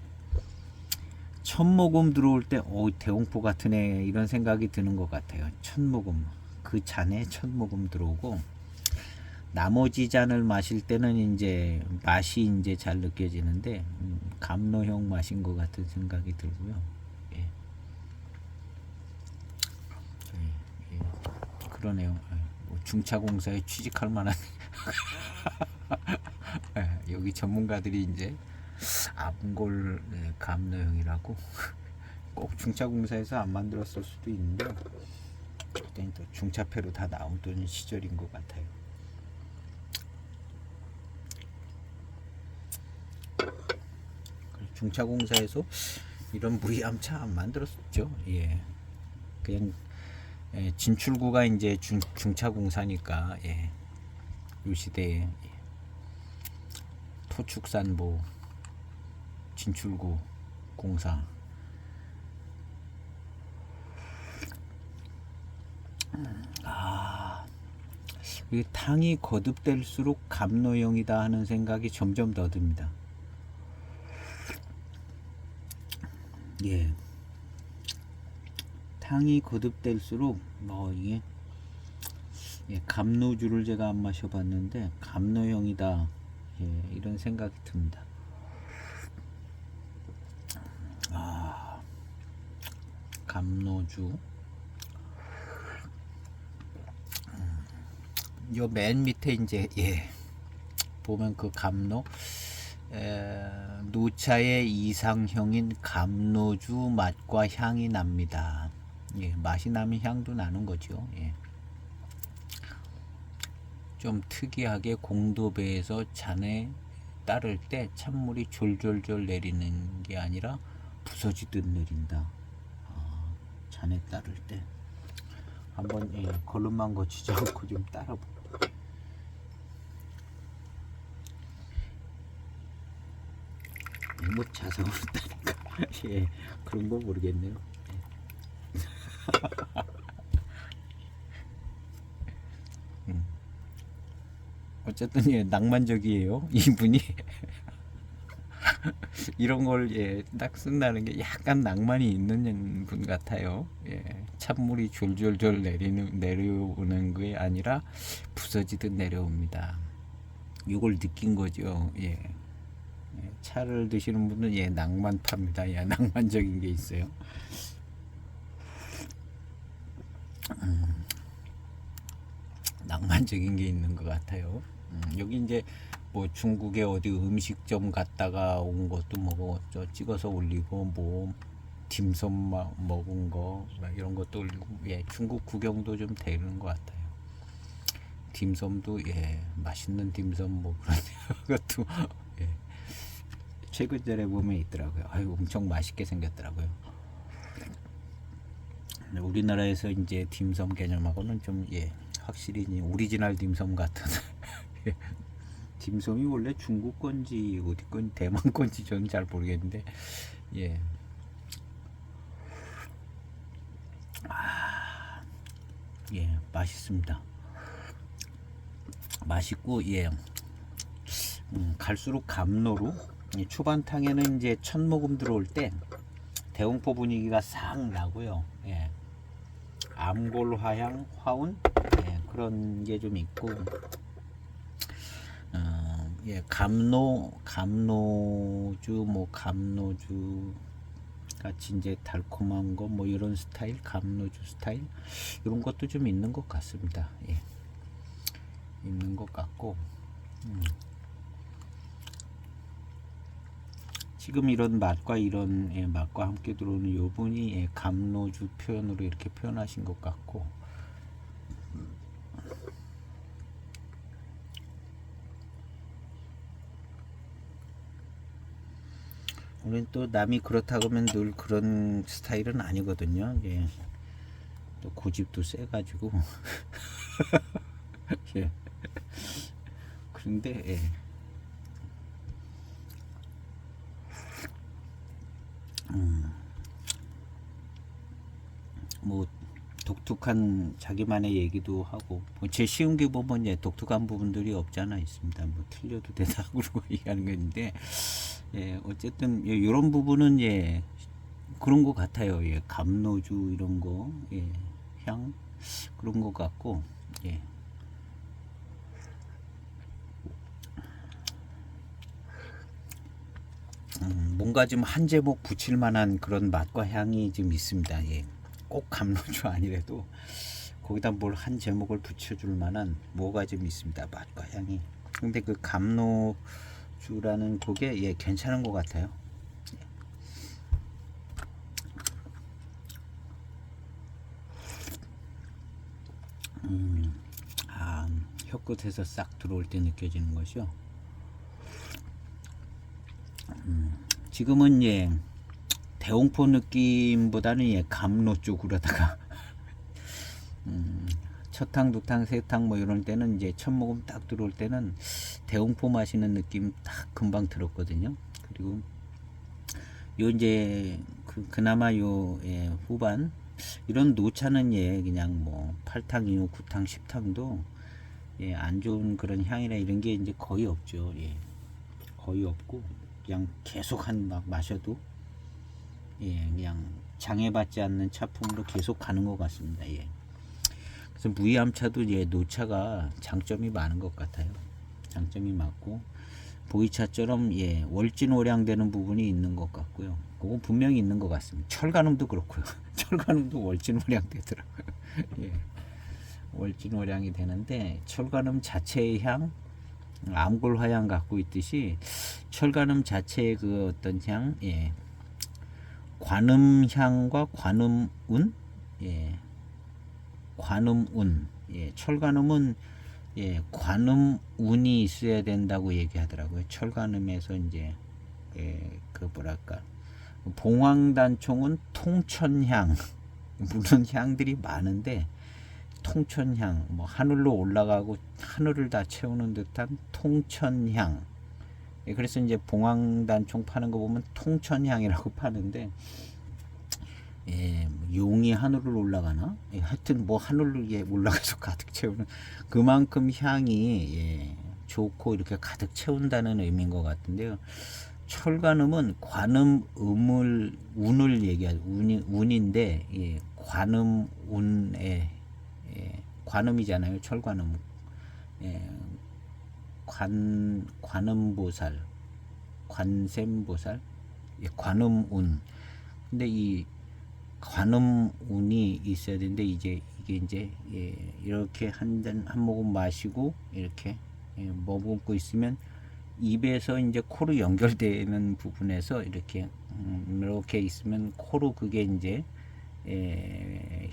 S1: 대홍포 같은 애 이런 생각이 드는 것 같아요. 첫 모금 그 잔에 첫 모금 들어오고 나머지 잔을 마실 때는 이제 맛이 이제 잘 느껴지는데 감노형 맛인 것 같은 생각이 들고요. 그러네요. 뭐 중차공사에 취직할 만한 여기 전문가들이 이제 암골 감노형이라고 꼭 중차공사에서 안 만들었을 수도 있는데 그때는 또 중차폐로 다 나오던 시절인 것 같아요. 중차공사에서 이런 무리암차 안 만들었죠. 그냥 진출구가 이제 중차공사니까 이 시대에 토축산보 진출구 공사 이 탕이 거듭될수록 감노형이다 하는 생각이 점점 더 듭니다. 탕이 거듭될수록 이게 감노주를 제가 안 마셔봤는데 감노형이다 이런 생각이 듭니다. 감노주 요 맨 밑에 이제 보면 그 감노 누차의 이상형인 감노주 맛과 향이 납니다. 맛이 나면 향도 나는 거죠. 좀 특이하게 공도배에서 잔에 따를 때 찬물이 졸졸졸 내리는 게 아니라 부서지듯 내린다. 잔에 따를 때 한번 걸음만 거치지 않고 좀 따라볼게요. 뭐 자석으로 따니까 그런 거 모르겠네요. 어쨌든 낭만적이에요. 이분이 이런 걸 딱 쓴다는 게 약간 낭만이 있는 분 같아요. 찬물이 졸졸졸 내려오는 게 아니라 부서지듯 내려옵니다. 이걸 느낀 거죠. 차를 드시는 분은 낭만파입니다. 낭만적인 게 있어요. 낭만적인 게 있는 것 같아요. 여기 이제 뭐 중국에 어디 음식점 갔다가 온 것도 먹었죠. 찍어서 올리고 뭐 딤섬 먹은 거 이런 것도 올리고 중국 구경도 좀 되는 것 같아요. 딤섬도 맛있는 딤섬 뭐 그런 것도 최근 전에 보면 있더라고요. 아유 엄청 맛있게 생겼더라고요. 우리나라에서 이제 딤섬 개념하고는 좀 확실히 오리지널 딤섬 같은 딤섬이 원래 중국 건지 어디 건지 대만 건지 저는 잘 모르겠는데 맛있습니다. 맛있고 갈수록 감노로 초반탕에는 이제 첫 모금 들어올 때 대홍포 분위기가 싹 나고요. 암골 화향 화운 그런 게 좀 있고 감노주 뭐 감노주 같이 이제 달콤한 거 뭐 이런 스타일 감노주 스타일 이런 것도 좀 있는 것 같습니다. 있는 것 같고, 지금 이런 맛과 이런 맛과 함께 들어오는 요 분이 감로주 표현으로 이렇게 표현하신 것 같고, 우리는 또 남이 그렇다고 하면 늘 그런 스타일은 아니거든요. 예. 또 고집도 세가지고 예. 그런데 뭐 독특한 자기만의 얘기도 하고, 제 쉬운 게 보면 독특한 부분들이 없지 않아 있습니다. 뭐 틀려도 되다 그러고 얘기하는 건데, 어쨌든 이런 부분은 그런 것 같아요. 감로주 이런 거, 향 그런 것 같고, 뭔가 좀 한 제목 붙일 만한 그런 맛과 향이 좀 있습니다. 꼭 감로주 아니래도 거기다 뭘 한 제목을 붙여줄 만한 뭐가 좀 있습니다. 맛과 향이. 근데 그 감로주라는 곡에 괜찮은 것 같아요. 혀끝에서 싹 들어올 때 느껴지는 것이요. 지금은 대홍포 느낌보다는 감로 쪽으로다가 첫탕, 두탕, 세탕 뭐 이런 때는 첫 모금 딱 들어올 때는 대홍포 마시는 느낌 딱 금방 들었거든요. 그리고 요 그나마 요 후반 이런 노차는 그냥 뭐 8탕 이후 9탕, 10탕도 안 좋은 그런 향이나 이런 게 이제 거의 없죠. 거의 없고 그냥 계속 막 마셔도 그냥 장애받지 않는 차품으로 계속 가는 것 같습니다. 그래서 무이암차도 노차가 장점이 많은 것 같아요. 장점이 많고 보이차처럼 월진오량되는 부분이 있는 것 같고요. 그건 분명히 있는 것 같습니다. 철간음도 그렇고요. 철간음도 월진오량되더라고요. 월진오량이 되는데 철간음 자체의 향, 암골화향 갖고 있듯이 철간음 자체의 그 어떤 향, 관음향과 관음운, 관음운, 철간음은 관음운이 있어야 된다고 얘기하더라고요. 철간음에서 그 뭐랄까, 봉황단총은 통천향, 물론 향들이 많은데 통천향, 뭐 하늘로 올라가고 하늘을 다 채우는 듯한 통천향. 그래서 봉황단총 파는 거 보면 통천향이라고 파는데, 용이 하늘을 올라가나? 하여튼 뭐 하늘로 올라가서 가득 채우는 그만큼 향이 좋고 이렇게 가득 채운다는 의미인 것 같은데요. 철관음은 관음운을 얘기하죠. 운인데 관음운의 관음이잖아요. 철관음. 관음보살, 관샘보살, 관음운. 근데 이 관음운이 있어야 되는데 이게 이렇게 한 모금 마시고 이렇게 머금고 있으면 입에서 코로 연결되는 부분에서 이렇게 있으면 코로 그게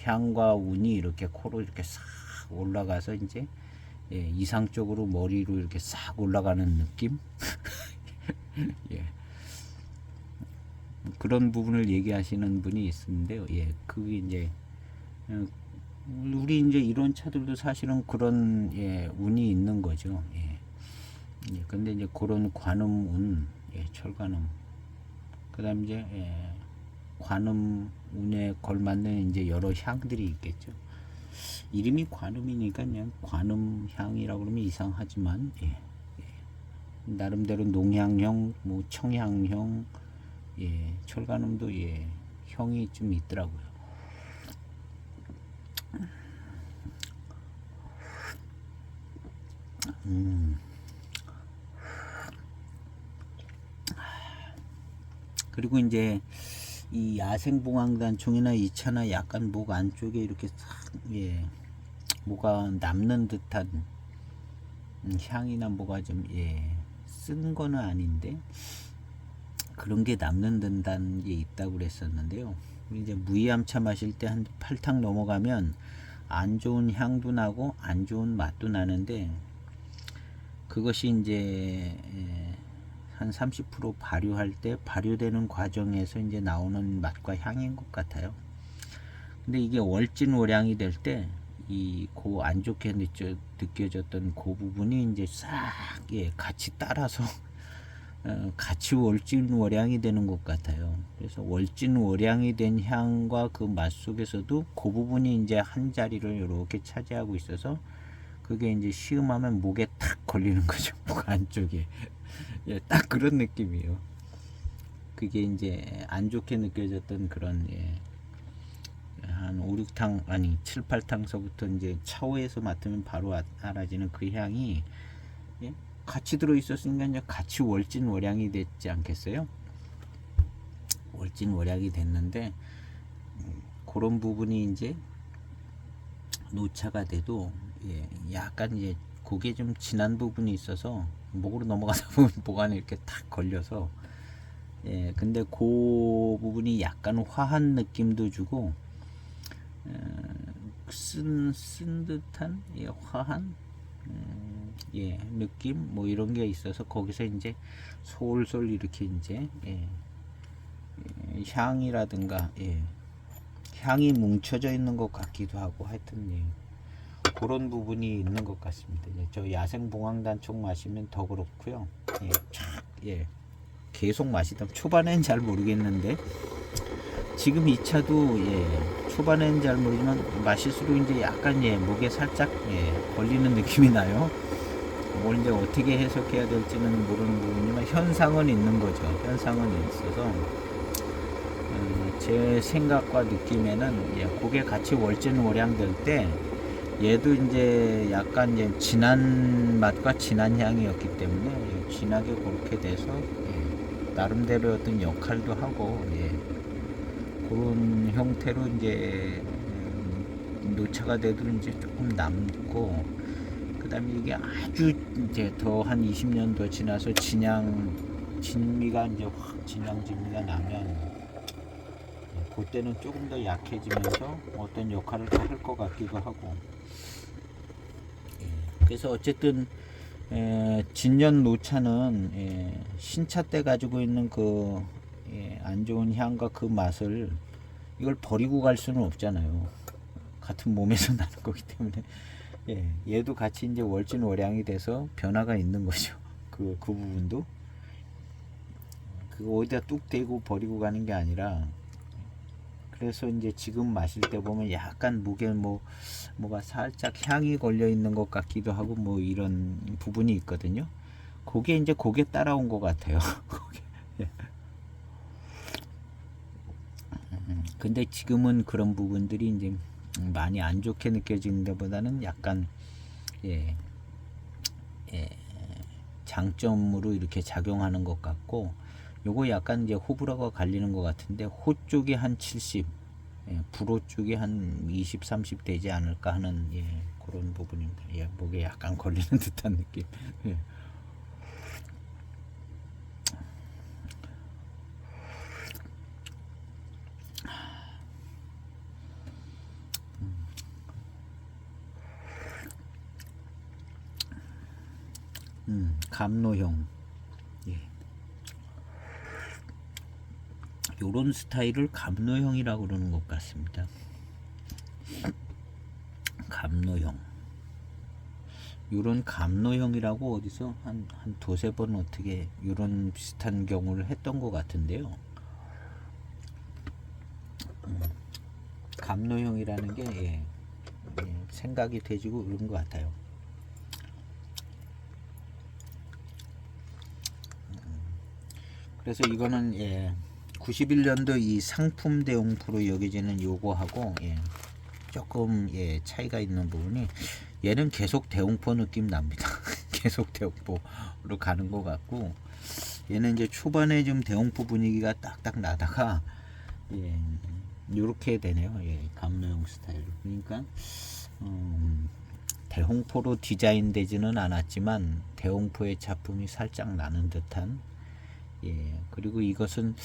S1: 향과 운이 이렇게 코로 이렇게 싹 올라가서 이상적으로 머리로 이렇게 싹 올라가는 느낌. 그런 부분을 얘기하시는 분이 있는데요. 그게 우리 이런 차들도 사실은 그런 운이 있는 거죠. 근데 그런 관음운, 철관음, 그다음 관음운에 걸맞는 여러 향들이 있겠죠. 이름이 관음이니까 그냥 관음향이라고 그러면 이상하지만 나름대로 농향형, 뭐 청향형, 철관음도 형이 좀 있더라고요. 그리고 이 야생봉황단총이나 이 차나 약간 목 안쪽에 이렇게 싹 뭐가 남는 듯한 향이나 뭐가 좀 쓴 거는 아닌데 그런 게 남는다는 게 있다고 그랬었는데요. 이제 무이암차 마실 때 한 8탕 넘어가면 안 좋은 향도 나고 안 좋은 맛도 나는데 그것이 이제 한 30% 발효할 때 발효되는 과정에서 이제 나오는 맛과 향인 것 같아요. 근데 이게 월진월양이 될 때 이 고 안 좋게 느껴졌던 그 부분이 이제 싹 같이 따라서 같이 월진월양이 되는 것 같아요. 그래서 월진월양이 된 향과 그 맛 속에서도 그 부분이 이제 한 자리를 이렇게 차지하고 있어서 그게 이제 시음하면 목에 탁 걸리는 거죠. 목 안쪽에. 딱 그런 느낌이에요. 그게 이제 안 좋게 느껴졌던 그런 한 5, 6탕 아니 7, 8탕서부터 이제 차후에서 맡으면 바로 알아지는 그 향이 같이 들어 있었으니까 이제 같이 월진월양이 됐지 않겠어요? 월진월양이 됐는데 그런 부분이 이제 노차가 돼도 약간 이제 그게 좀 진한 부분이 있어서 목으로 넘어가다 보면 목 안에 이렇게 탁 걸려서 근데 그 부분이 약간 화한 느낌도 주고 쓴 듯한 화한 느낌 뭐 이런 게 있어서 거기서 이제 솔솔 이렇게 이제 향이라든가 향이 뭉쳐져 있는 것 같기도 하고 하여튼 그런 부분이 있는 것 같습니다. 저 야생봉황단촉 마시면 더 그렇고요. 계속 마시다 초반엔 잘 모르겠는데 지금 이 차도 초반엔 잘 모르지만 마실수록 이제 약간 목에 살짝 걸리는 느낌이 나요. 뭘 이제 어떻게 해석해야 될지는 모르는 부분이지만 현상은 있는 거죠. 현상은 있어서 제 생각과 느낌에는 그게 같이 월진월양 될 때 얘도 이제 약간 이제 진한 맛과 진한 향이었기 때문에 진하게 그렇게 돼서 나름대로 어떤 역할도 하고 그런 형태로 이제 노차가 돼도 이제 조금 남고 그다음에 이게 아주 이제 더 한 20년 더 지나서 진미가 이제 확 진미가 나면 그때는 조금 더 약해지면서 어떤 역할을 더 할 것 같기도 하고 그래서 어쨌든 진년 노차는 신차 때 가지고 있는 그 안 좋은 향과 그 맛을 이걸 버리고 갈 수는 없잖아요. 같은 몸에서 나는 거기 때문에 얘도 같이 이제 월진월양이 돼서 변화가 있는 거죠. 그 부분도 그거 어디다 뚝 대고 버리고 가는 게 아니라 그래서 이제 지금 마실 때 보면 약간 목에 뭐가 살짝 향이 걸려 있는 것 같기도 하고 뭐 이런 부분이 있거든요. 그게 이제 그게 따라온 것 같아요. 근데 지금은 그런 부분들이 이제 많이 안 좋게 느껴지는 데보다는 약간 장점으로 이렇게 작용하는 것 같고 요거 약간 이제 호불호가 갈리는 것 같은데 호 쪽이 한 70, 불호 쪽이 한 20, 30 되지 않을까 하는 그런 부분입니다. 목에 약간 걸리는 듯한 느낌. 감로형 요런 스타일을 감로형이라고 그러는 것 같습니다. 감로형 요런 감로형이라고 어디서 한 두세 번 어떻게 요런 비슷한 경우를 했던 것 같은데요. 감로형이라는 게 생각이 돼지고 그런 것 같아요. 그래서 이거는 91년도 이 상품 대용포로 여겨지는 요거하고 조금 차이가 있는 부분이 얘는 계속 대용포 느낌 납니다. 계속 대용포로 가는 것 같고 얘는 이제 초반에 좀 대용포 분위기가 딱딱 나다가 요렇게 되네요. 감로형 스타일로. 그러니까 대홍포로 디자인되지는 않았지만 대홍포의 작품이 살짝 나는 듯한, 그리고 이것은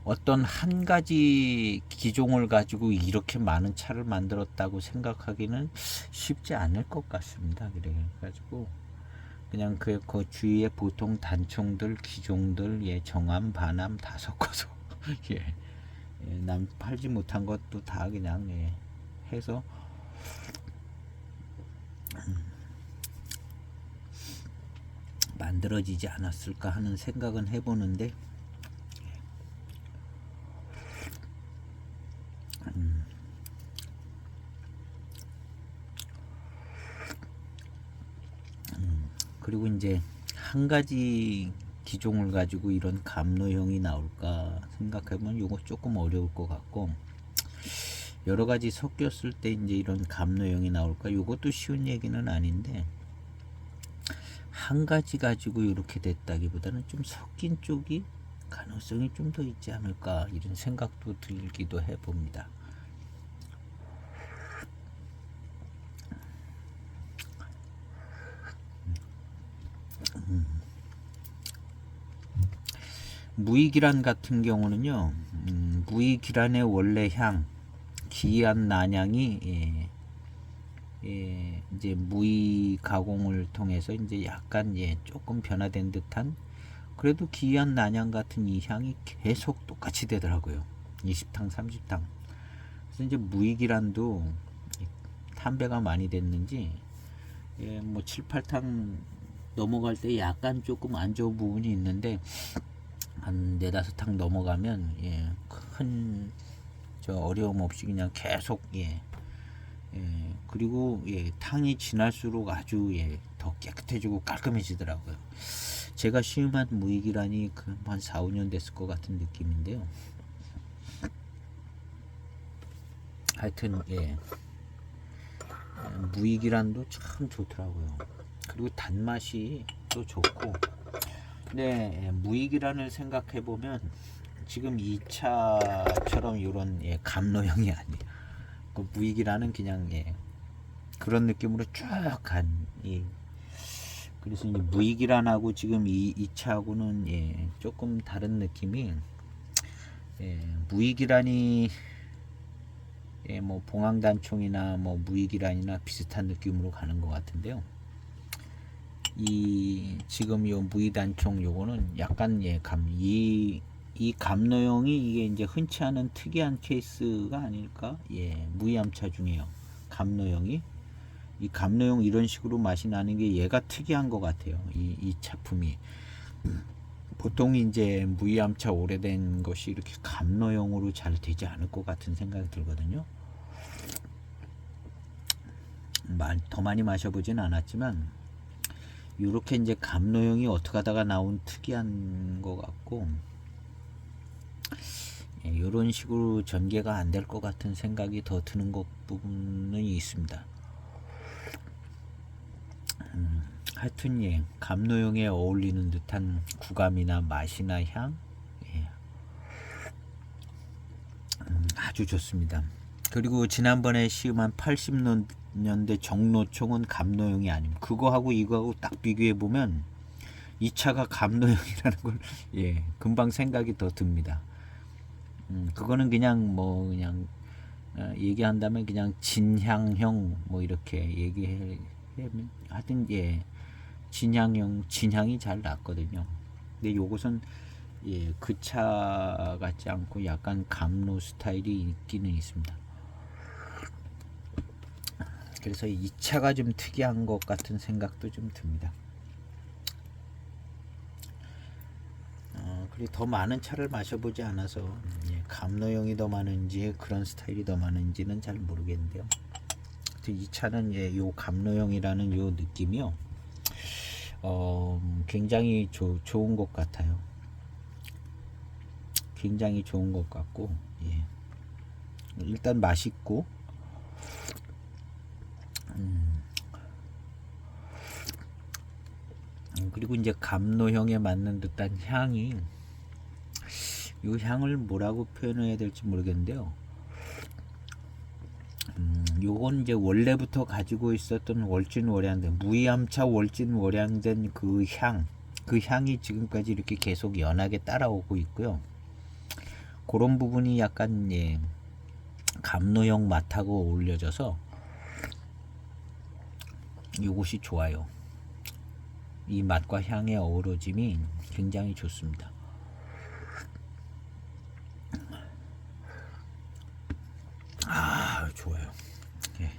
S1: 어떤 한 가지 기종을 가지고 이렇게 많은 차를 만들었다고 생각하기는 쉽지 않을 것 같습니다. 그래가지고 그냥 그 주위에 보통 단총들, 기종들, 정암, 반암 다 섞어서 남 팔지 못한 것도 다 그냥 해서 만들어지지 않았을까 하는 생각은 해보는데, 그리고 이제 한 가지 기종을 가지고 이런 감로형이 나올까 생각해보면 이거 조금 어려울 것 같고, 여러 가지 섞였을 때 이제 이런 감로형이 나올까, 이것도 쉬운 얘기는 아닌데, 한 가지 가지고 이렇게 됐다기보다는 좀 섞인 쪽이 가능성이 좀 더 있지 않을까, 이런 생각도 들기도 해봅니다. 무의기란 같은 경우는요, 무의기란의 원래 향, 기이한 난향이 이제 무의 가공을 통해서 이제 약간 조금 변화된 듯한, 그래도 기이한 난향 같은 이 향이 계속 똑같이 되더라고요. 20탕, 30탕. 그래서 이제 무의기란도 탄배가 많이 됐는지 뭐 7, 8탕 넘어갈 때 약간 조금 안 좋은 부분이 있는데, 한 4, 5탕 넘어가면 큰 어려움 없이 그냥 계속 그리고 탕이 지날수록 아주 더 깨끗해지고 깔끔해지더라고요. 제가 시음한 무의기란이 한 4, 5년 됐을 것 같은 느낌인데요. 하여튼 무의기란도 참 좋더라고요. 그리고 단맛이 또 좋고, 무의기란을 생각해 보면 지금 2차처럼 이런 감로형이 아니에요. 그 무의기란은 그냥 그런 느낌으로 쭉 간, 그래서 이제 무의기란하고 지금 2차하고는 조금 다른 느낌이, 무의기란이 뭐 봉황단총이나 뭐 무의기란이나 비슷한 느낌으로 가는 것 같은데요. 이 지금 요 무의단총 요거는 약간 이 감로형이 이게 이제 흔치 않은 특이한 케이스가 아닐까? 무의암차 중에요. 감로형이, 이 감로형 이런 식으로 맛이 나는 게 얘가 특이한 것 같아요. 이 차품이 보통 이제 무의암차 오래된 것이 이렇게 감로형으로 잘 되지 않을 것 같은 생각이 들거든요. 더 많이 마셔보진 않았지만 이렇게 이제 감로형이 어떻게 하다가 나온 특이한 것 같고, 이런 식으로 전개가 안 될 것 같은 생각이 더 드는 것 부분은 있습니다. 하여튼 감로형에 어울리는 듯한 구감이나 맛이나 향, 아주 좋습니다. 그리고 지난번에 시음한 80년대 정로총은 감로형이 아닙니다. 그거하고 이거하고 딱 비교해 보면 이 차가 감로형이라는 걸 금방 생각이 더 듭니다. 그거는 그냥 뭐 그냥 얘기한다면 그냥 진향형 뭐 이렇게 얘기해 하여튼 진향형, 진향이 잘 났거든요. 근데 요것은 그 차 같지 않고 약간 감로 스타일이 있기는 있습니다. 그래서 이 차가 좀 특이한 것 같은 생각도 좀 듭니다. 그리고 더 많은 차를 마셔보지 않아서 감로형이 더 많은지 그런 스타일이 더 많은지는 잘 모르겠는데요. 이 차는 요 감로형이라는 요 느낌이요, 굉장히 좋은 것 같아요. 굉장히 좋은 것 같고, 일단 맛있고, 그리고 이제 감로형에 맞는 듯한 향이, 이 향을 뭐라고 표현해야 될지 모르겠는데요. 요건 이제 원래부터 가지고 있었던 월진월양된 무이암차 월진월양된 그 향이 지금까지 이렇게 계속 연하게 따라오고 있고요. 그런 부분이 약간 감로형 맛하고 어울려져서 이것이 좋아요. 이 맛과 향의 어우러짐이 굉장히 좋습니다. 좋아요. 예.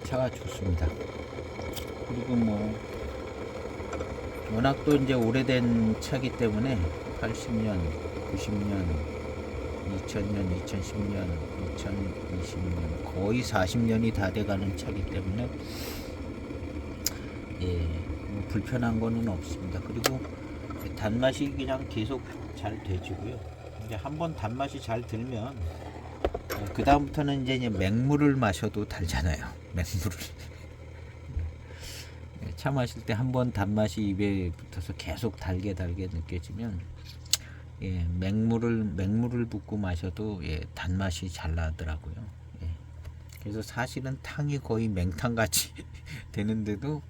S1: 차가 좋습니다. 그리고 워낙 또 이제 오래된 차기 때문에 80년, 90년, 2000년, 2010년, 2020년 거의 40년이 다 돼가는 차기 때문에 불편한 거는 없습니다. 그리고 단맛이 그냥 계속 잘 돼지고요. 이제 한번 단맛이 잘 들면 그 다음부터는 이제 맹물을 마셔도 달잖아요. 맹물을 차 마실 때 한번 단맛이 입에 붙어서 계속 달게 느껴지면 맹물을 붓고 마셔도 단맛이 잘 나더라고요. 그래서 사실은 탕이 거의 맹탕 같이 되는데도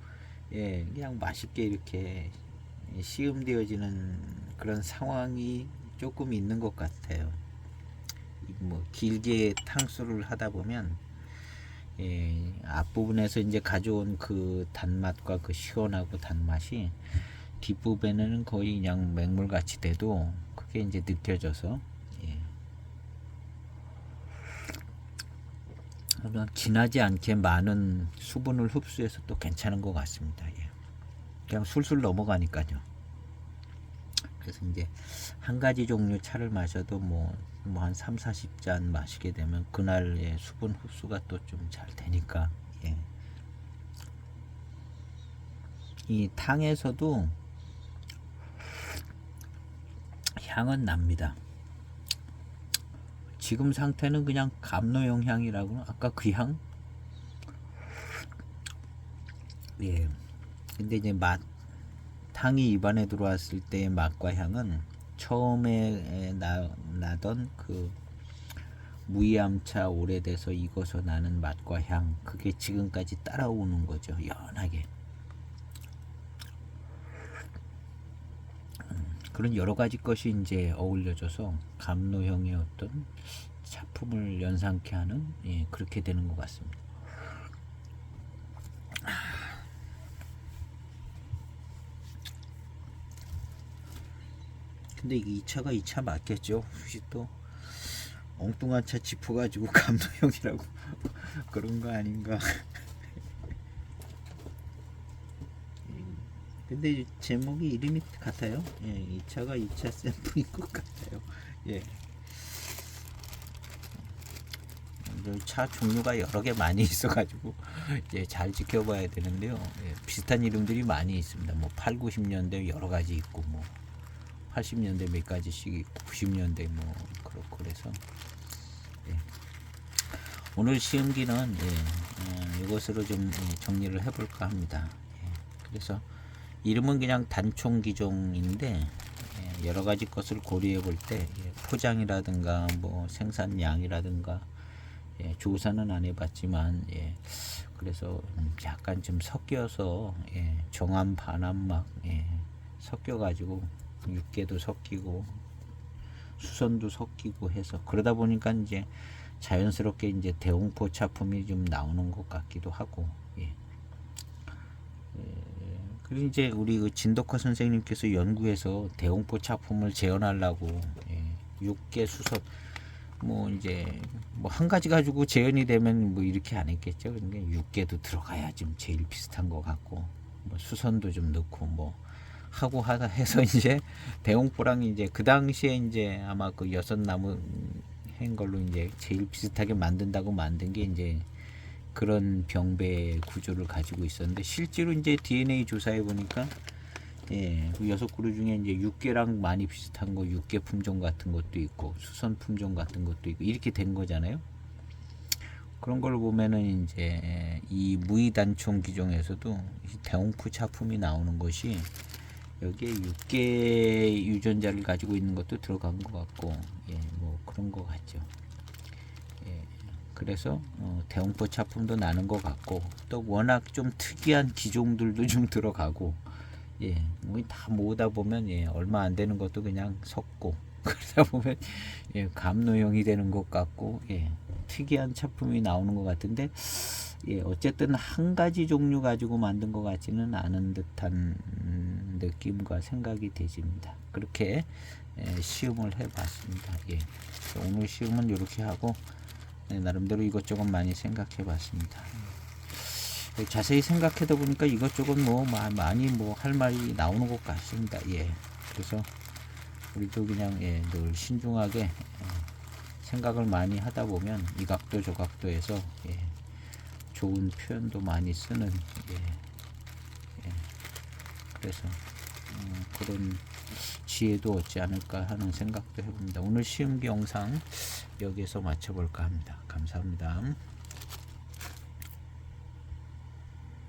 S1: 그냥 맛있게 이렇게 시음되어지는 그런 상황이 조금 있는 것 같아요. 길게 탕수를 하다 보면 앞부분에서 이제 가져온 그 단맛과 그 시원하고 단맛이 뒷부분에는 거의 그냥 맹물같이 돼도 그게 이제 느껴져서 진하지 않게 많은 수분을 흡수해서 또 괜찮은 것 같습니다. 그냥 술술 넘어가니까요. 그래서 이제 한 가지 종류 차를 마셔도 한 3, 40잔 마시게 되면 그날의 수분 흡수가 또 좀 잘 되니까 이 탕에서도 향은 납니다. 지금 상태는 그냥 감로용 향이라고 아까 그 향? 근데 이제 탕이 입안에 들어왔을 때의 맛과 향은 처음에 나던 그 무이암차 오래돼서 익어서 나는 맛과 향, 그게 지금까지 따라오는 거죠. 연하게. 그런 여러 가지 것이 이제 어울려져서 감로형의 어떤 작품을 연상케 하는 그렇게 되는 것 같습니다. 근데 이 차가 이 차 맞겠죠? 혹시 또 엉뚱한 차 짚어가지고 감도형이라고 그런 거 아닌가? 근데 제목이 이름이 같아요. 이 차가 이 차 샘플인 것 같아요. 차 종류가 여러 개 많이 있어가지고 잘 지켜봐야 되는데요. 비슷한 이름들이 많이 있습니다. 8, 90년대 여러 가지 있고 80년대 몇 가지씩 있고 90년대 그렇고 그래서 오늘 시음기는 이것으로 좀 정리를 해볼까 합니다. 그래서 이름은 그냥 단총기종인데 여러 가지 것을 고려해 볼 때 포장이라든가 생산량이라든가 조사는 안 해봤지만 그래서 약간 좀 섞여서 정암 반암 막 섞여 가지고 육계도 섞이고 수선도 섞이고 해서 그러다 보니까 이제 자연스럽게 이제 대홍포 차품이 좀 나오는 것 같기도 하고 그리고 이제 우리 그 진덕화 선생님께서 연구해서 대홍포 차품을 재현하려고 육계 수선 이제 한 가지 가지고 재현이 되면 이렇게 안 했겠죠. 그러니까 육계도 들어가야 좀 제일 비슷한 것 같고 수선도 좀 넣고 하고 하다 해서 이제 대홍포랑 이제 그 당시에 이제 아마 그 여섯 나무 한 걸로 이제 제일 비슷하게 만든다고 만든 게 이제 그런 병배 구조를 가지고 있었는데 실제로 이제 DNA 조사해 보니까 그 여섯 그루 중에 이제 육계랑 많이 비슷한 거 육계 품종 같은 것도 있고 수선 품종 같은 것도 있고 이렇게 된 거잖아요. 그런 걸 보면은 이제 이 무이단총 기종에서도 대홍포 차품이 나오는 것이 여기에 6개 유전자를 가지고 있는 것도 들어간 것 같고, 예, 뭐 그런 것 같죠. 예, 그래서 대홍포 차품도 나는 것 같고, 또 워낙 좀 특이한 기종들도 좀 들어가고, 예, 뭐 다 모으다 보면 예, 얼마 안 되는 것도 그냥 섞고 그러다 보면 예, 감노형이 되는 것 같고, 예, 특이한 차품이 나오는 것 같은데, 예, 어쨌든 한 가지 종류 가지고 만든 것 같지는 않은 듯한 느낌과 생각이 되집니다. 그렇게 시음을 해봤습니다. 예, 오늘 시음은 이렇게 하고 나름대로 이것저것 많이 생각해봤습니다. 자세히 생각하다 보니까 이것저것 뭐 많이 뭐 할 말이 나오는 것 같습니다. 예, 그래서 우리도 그냥 예, 늘 신중하게 생각을 많이 하다 보면 이 각도 저 각도에서 예, 좋은 표현도 많이 쓰는 예, 예, 그래서 그런 지혜도 얻지 않을까 하는 생각도 해봅니다. 오늘 시음기 영상 여기에서 마쳐볼까 합니다. 감사합니다.